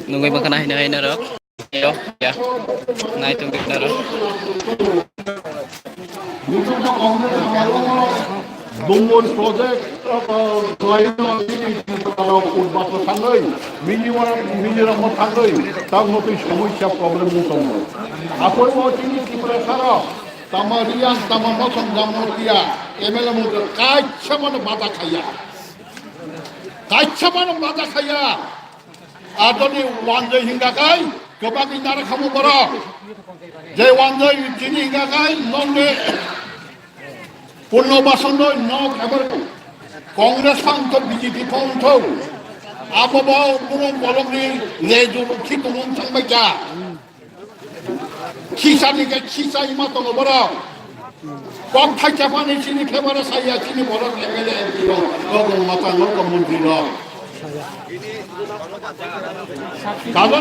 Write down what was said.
Nunggu baka na hinahay na ro. Yo, ya. Na itong big na ro. Bungun project klien উন্নত থাকলে minimum থাকলে তার মতোই সমস্যা প্রবলেম মতন আপনি চিনি ত্রিপুরা সারা তামা রিয়ান তামা মতন জামতিয়া এমএলএ মতো কাইচ্ছা মানে বাধা খাইয়া আর যদি ওয়ানজয় হিঙ্গাকাই কেবাকি নারে খামু বড় যে ওয়ানজয় চিনি হিঙ্গাকাই নন্দে পুনর্বাসন নক এবার কংগ্রেস ফান্ত বিজেপি ফান্ত আবহাওয়া পুরন বলমনি লেজুর খিতুমন থাকবাইকা খিসানিকে খিসা ইমাত বড় কক থাইকা পানি চিনি ফেবারে সাইয়া চিনি বড় এমএলএ এমপি মাতা মন্ত্রী